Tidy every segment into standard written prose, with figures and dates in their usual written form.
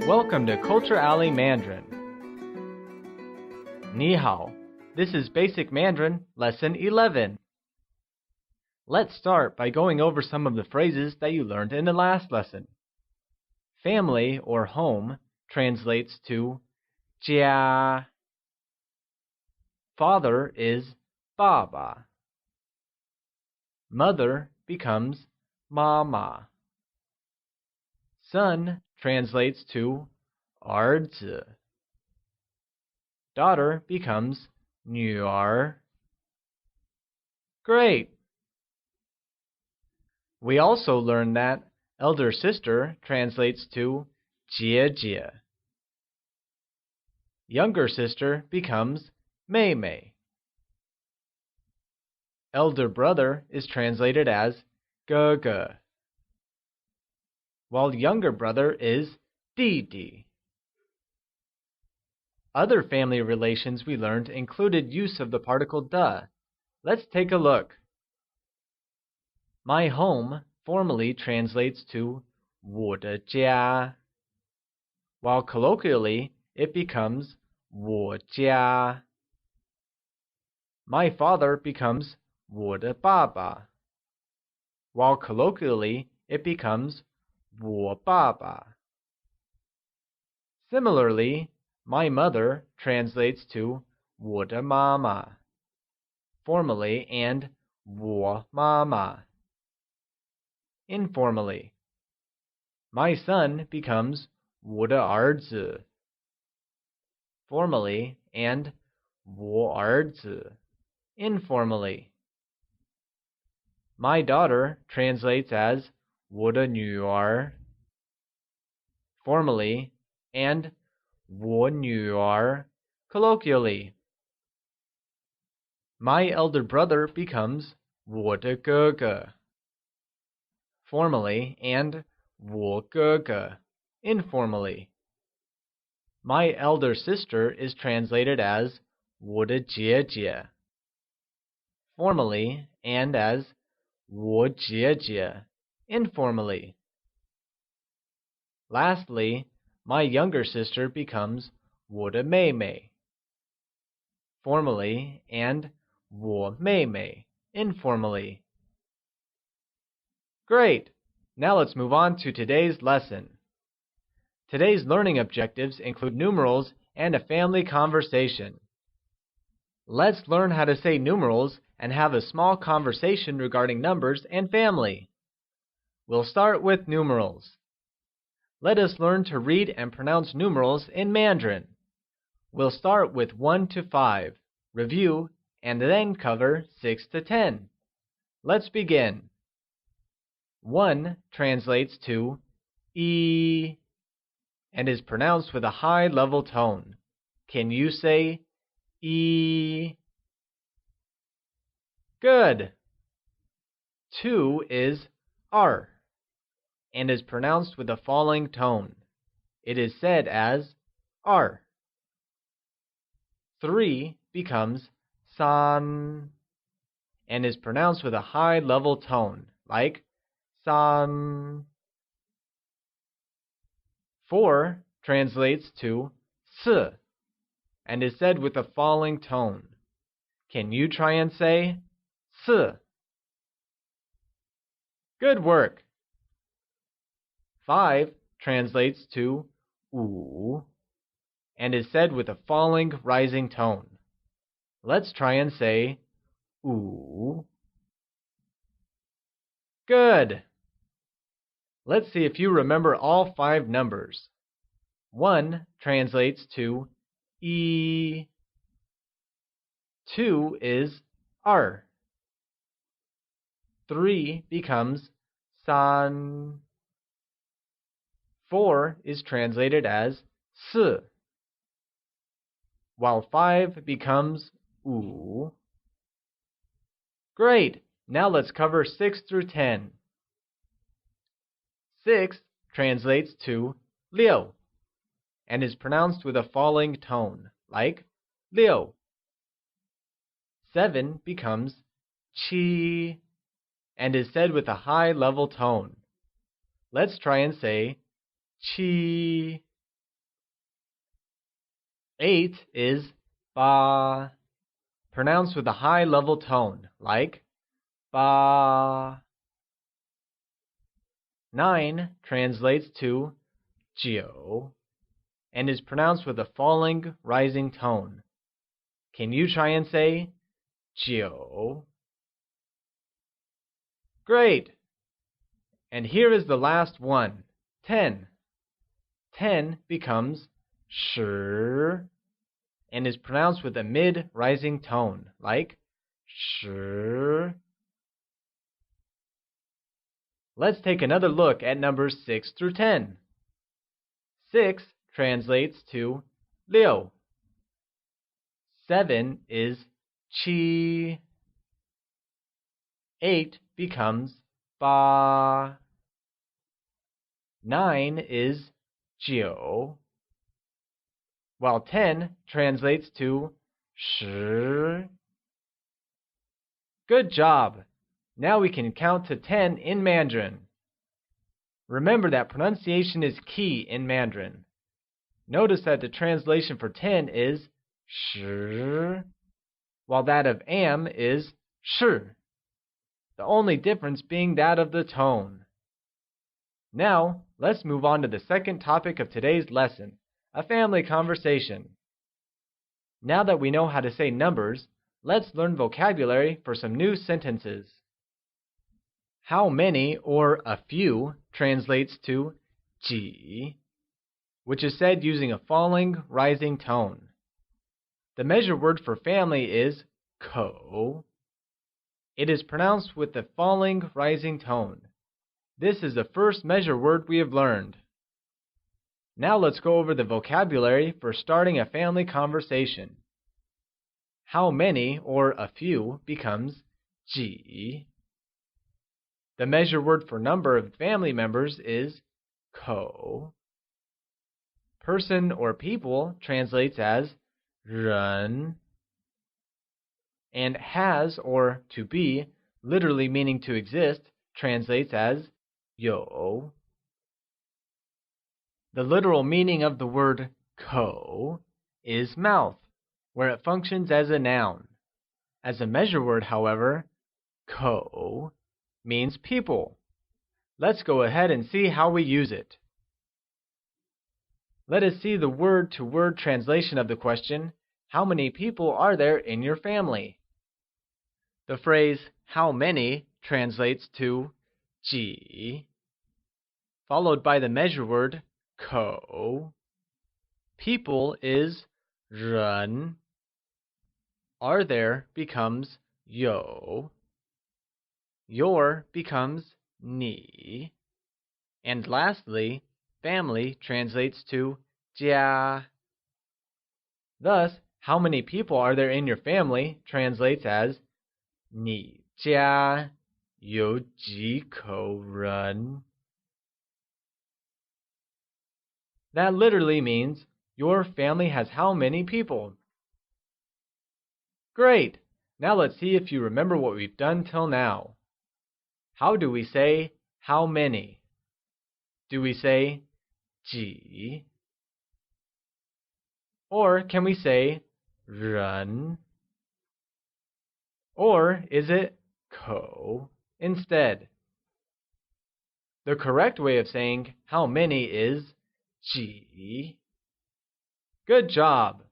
Welcome to Culture Alley Mandarin. 你好, this is Basic Mandarin, Lesson 11. Let's start by going over some of the phrases that you learned in the last lesson. Family or home translates to 家. Father is 爸爸. Mother becomes 妈妈. Son translates to 儿子. Daughter becomes 女儿. Great! We also learned that elder sister translates to 姐姐. Younger sister becomes 妹妹. Elder brother is translated as 哥哥, while younger brother is 弟弟. Other family relations we learned included use of the particle de. Let's take a look. My home formally translates to 我的家, while colloquially it becomes 我家. My father becomes 我的爸爸, while colloquially it becomes 我爸爸. Similarly, my mother translates to 我的妈妈, formally, and 我妈妈, informally. My son becomes 我的儿子, formally, and 我儿子, informally. My daughter translates as 我的女儿, formally, and 我女儿, colloquially. My elder brother becomes 我的哥哥, formally, and 我哥哥, informally. My elder sister is translated as 我的姐姐, formally, and as 我姐姐, informally. Lastly, my younger sister becomes 我的妹妹, formally, and 我妹妹, informally. Great! Now let's move on to today's lesson. Today's learning objectives include numerals and a family conversation. Let's learn how to say numerals and have a small conversation regarding numbers and family. We'll start with numerals. Let us learn to read and pronounce numerals in Mandarin. We'll start with 1 to 5, review, and then cover 6 to 10. Let's begin. 1 translates to 一 and is pronounced with a high level tone. Can you say 一? Good. 2 is 二 and is pronounced with a falling tone. It is said as 二. 3 becomes 三 and is pronounced with a high level tone, like 三. 4 translates to 四 and is said with a falling tone. Can you try and say 四? Good work! 5 translates to 五 and is said with a falling, rising tone. Let's try and say 五. Good! Let's see if you remember all 5 numbers. 1 translates to 一. 2 is 二. 3 becomes 三. 4 is translated as 四, while 5 becomes 五. Great! Now let's cover 6 through 10. 6 translates to 六 and is pronounced with a falling tone, like 六. 7 becomes 七 and is said with a high level tone. Let's try and say 七. 8 is ba, pronounced with a high level tone, like ba. 9 translates to jiu and is pronounced with a falling, rising tone. Can you try and say jiu? Great! And here is the last one, 10. 10 becomes shi and is pronounced with a mid-rising tone, like shi. Let's take another look at numbers 6 through 10. 6 translates to liu. 7 is qi. 8 becomes ba. 9 is jiu, while 10 translates to shi. Good job! Now we can count to 10 in Mandarin. Remember that pronunciation is key in Mandarin. Notice that the translation for 10 is shi, while that of am is shi. The only difference being that of the tone. Now, let's move on to the second topic of today's lesson, a family conversation. Now that we know how to say numbers, let's learn vocabulary for some new sentences. How many or a few translates to ji, which is said using a falling, rising tone. The measure word for family is ko. It is pronounced with the falling, rising tone. This is the first measure word we have learned. Now let's go over the vocabulary for starting a family conversation. How many or a few becomes ji. The measure word for number of family members is ko. Person or people translates as ren. And has or to be, literally meaning to exist, translates as you. The literal meaning of the word ko is mouth, where it functions as a noun. As a measure word, however, ko means people. Let's go ahead and see how we use it. Let us see the word-to-word translation of the question, how many people are there in your family? The phrase, how many, translates to ji, followed by the measure word, ko. People is ren. Are there becomes you. Your becomes ni. And lastly, family translates to jia. Thus, how many people are there in your family translates as 你家有几口人? That literally means, your family has how many people? Great! Now let's see if you remember what we've done till now. How do we say how many? Do we say 几? Or can we say 人? Or is it ko instead? The correct way of saying how many is 几. Good job!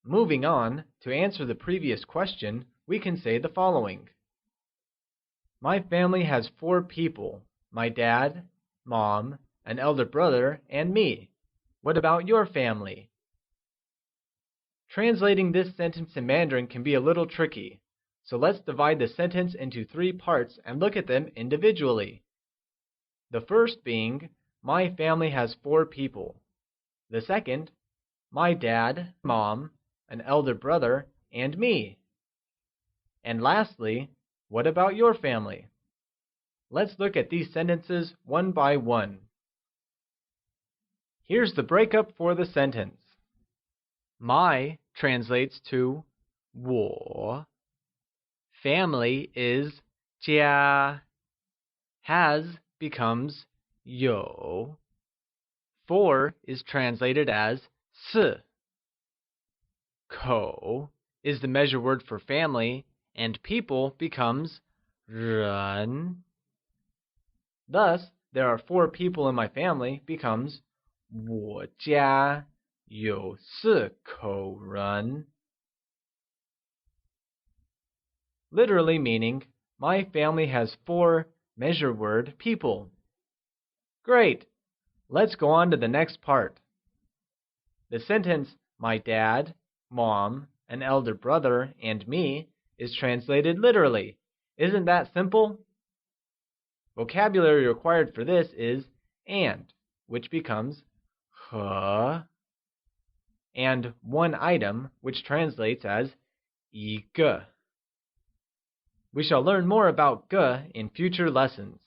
Moving on, to answer the previous question, we can say the following. My family has 4 people, my dad, mom, an elder brother, and me. What about your family? Translating this sentence in Mandarin can be a little tricky, so let's divide the sentence into 3 parts and look at them individually. The first being, my family has 4 people. The second, my dad, mom, an elder brother, and me. And lastly, what about your family? Let's look at these sentences one by one. Here's the breakup for the sentence. My translates to 我. Family is 家. Has becomes 有. 4 is translated as 是. Kou is the measure word for family, and people becomes 人. Thus, there are 4 people in my family becomes 我家有4口人. Literally meaning, my family has 4 measure word people. Great! Let's go on to the next part. The sentence, my dad, mom, an elder brother, and me, is translated literally. Isn't that simple? Vocabulary required for this is and, which becomes 和, and one item, which translates as 一个. We shall learn more about 个 in future lessons.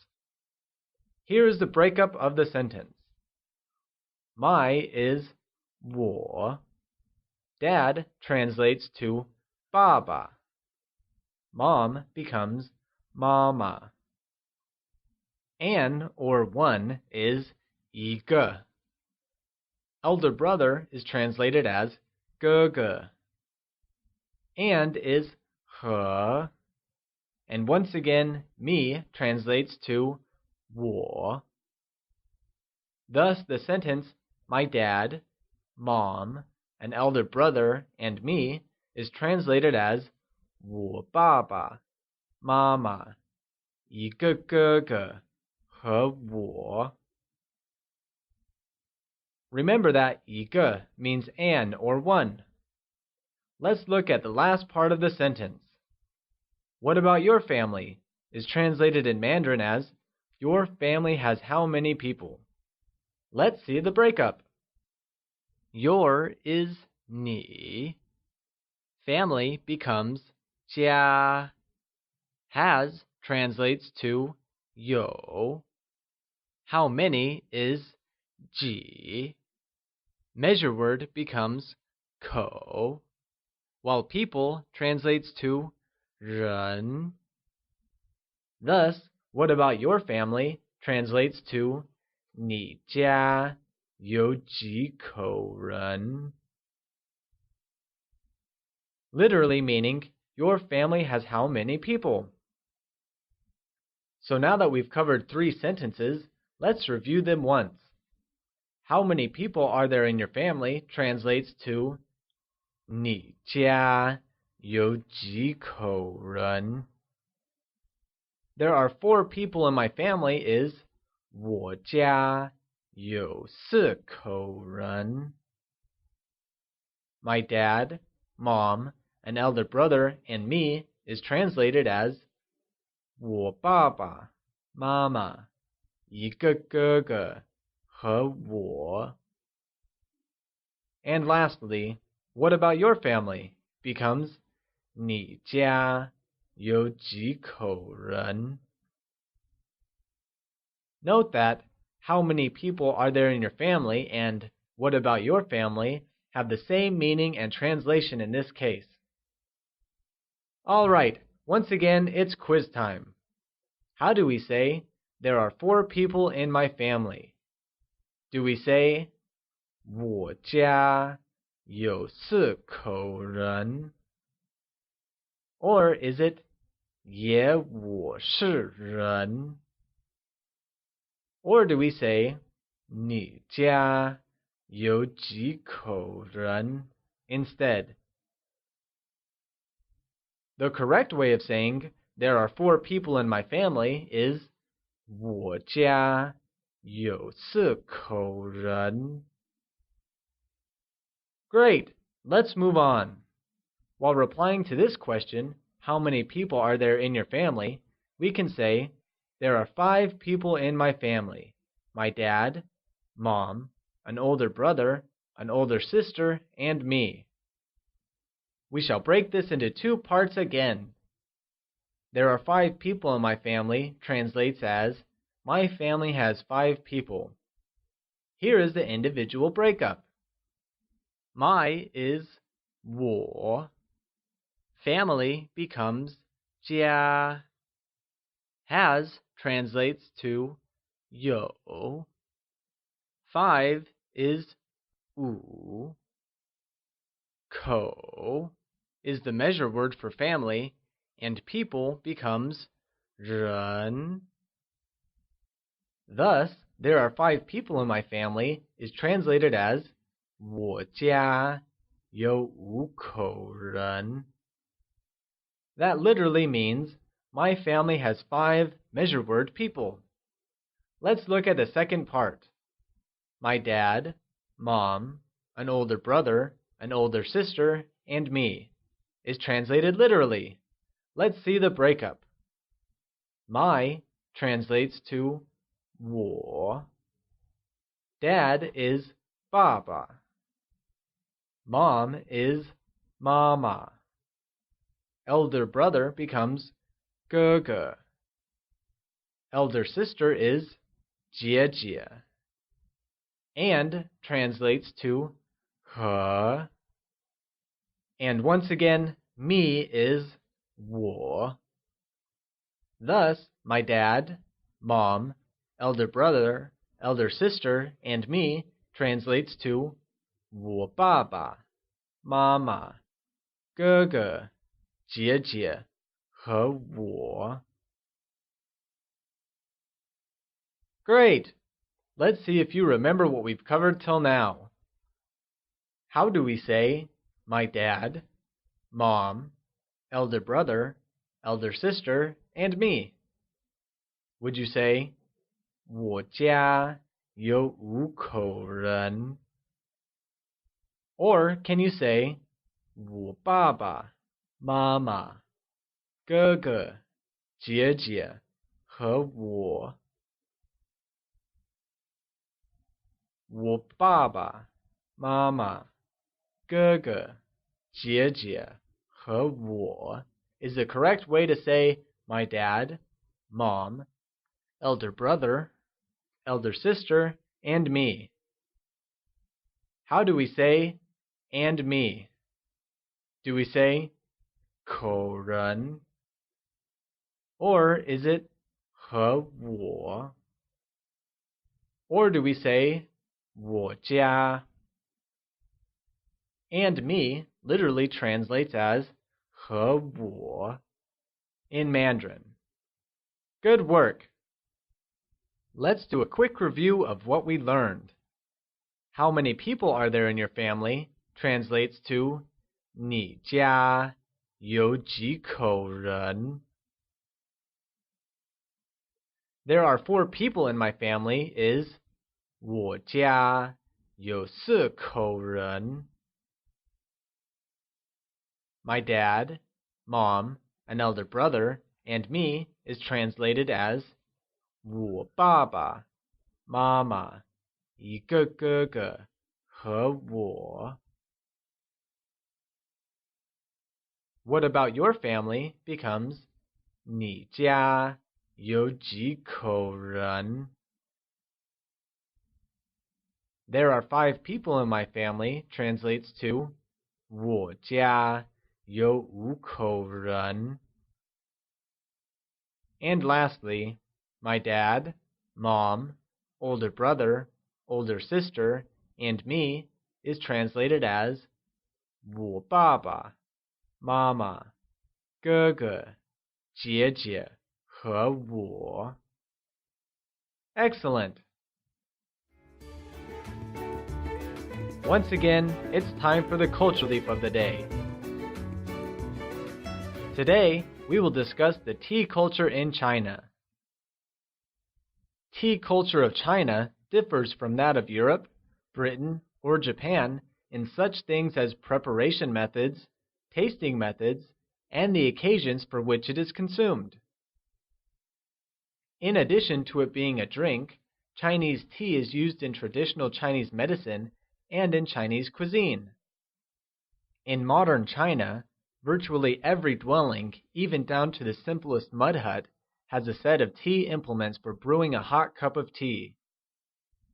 Here is the breakup of the sentence. My is 我. Dad translates to 爸爸. Mom becomes 妈妈. An or one is 一个. Elder brother is translated as 哥哥. And is 和. And once again, me translates to 我. Thus, the sentence, my dad, mom, an elder brother, and me, is translated as 我爸爸, 妈妈, 一个哥哥, 和我. Remember that 一个 means an or one. Let's look at the last part of the sentence. What about your family? Is translated in Mandarin as your family has how many people? Let's see the breakup. Your is 你. Family becomes 家. Has translates to 有. How many is 几. Measure word becomes 口. While people translates to 人. Thus, what about your family translates to 你家有几口人? Literally meaning, your family has how many people? So now that we've covered 3 sentences, let's review them once. How many people are there in your family translates to 你家有几口人? There are 4 people in my family is 我家有4口人. My dad, mom, an elder brother, and me is translated as 我爸爸, 妈妈, 一个哥哥, 和我. And lastly, what about your family? Becomes 你家有几口人? Note that how many people are there in your family and what about your family have the same meaning and translation in this case. Alright, once again, it's quiz time. How do we say, there are 4 people in my family? Do we say, 我家有4口人? Or is it, 也我是人? Or do we say, 你家有几口人 instead? The correct way of saying, there are 4 people in my family is, 我家有4口人. Great! Let's move on. While replying to this question, how many people are there in your family, we can say, there are 5 people in my family. My dad, mom, an older brother, an older sister, and me. We shall break this into 2 parts again. There are 5 people in my family translates as, my family has 5 people. Here is the individual breakup. My is 我. Family becomes 家. Has translates to 有. 5 is 五.口is the measure word for family, and people becomes 人. Thus, there are 5 people in my family is translated as 我家有5口人. That literally means my family has 5 measure word people. Let's look at the second part. My dad, mom, an older brother, an older sister, and me is translated literally. Let's see the breakup. My translates to 我. Dad is 爸爸. Mom is 妈妈. Elder brother becomes 哥哥. Elder sister is 姐姐. And translates to 和. And once again, me is 我. Thus, my dad, mom, elder brother, elder sister, and me translates to 我爸爸, 妈妈, 哥哥, 姐姐, 和我. Great! Let's see if you remember what we've covered till now. How do we say my dad, mom, elder brother, elder sister, and me? Would you say 我家有5口人? Or can you say 我爸爸、妈妈、哥哥、姐姐和我？我爸爸、妈妈、哥哥、姐姐和我 is the correct way to say my dad, mom, elder brother, elder sister, and me. How do we say and me? Do we say 口人? Or is it 和我? Or do we say 我家? And me literally translates as 和我 in Mandarin. Good work! Let's do a quick review of what we learned. How many people are there in your family translates to 你家有几口人? There are 4 people in my family is 我家有4口人. My dad, mom, an elder brother, and me is translated as 我爸爸、妈妈、一个哥哥和我. What about your family becomes 你家有几口人? There are 5 people in my family translates to 我家有5口人. And lastly, my dad, mom, older brother, older sister, and me is translated as 我爸爸、妈妈、哥哥、姐姐和我. Excellent! Once again, it's time for the culture leap of the day. Today, we will discuss the tea culture in China. Tea culture of China differs from that of Europe, Britain, or Japan in such things as preparation methods, tasting methods, and the occasions for which it is consumed. In addition to it being a drink, Chinese tea is used in traditional Chinese medicine and in Chinese cuisine. In modern China, virtually every dwelling, even down to the simplest mud hut, has a set of tea implements for brewing a hot cup of tea.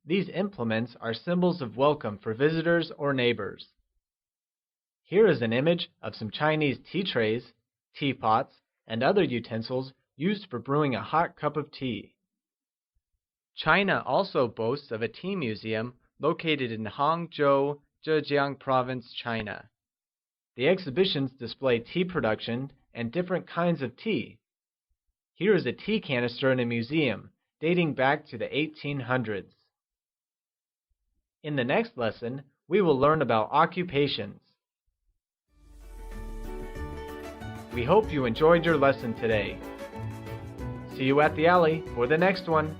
These implements are symbols of welcome for visitors or neighbors. Here is an image of some Chinese tea trays, teapots, and other utensils used for brewing a hot cup of tea. China also boasts of a tea museum located in Hangzhou, Zhejiang Province, China. The exhibitions display tea production and different kinds of tea. Here is a tea canister in a museum dating back to the 1800s. In the next lesson, we will learn about occupations. We hope you enjoyed your lesson today. See you at the alley for the next one.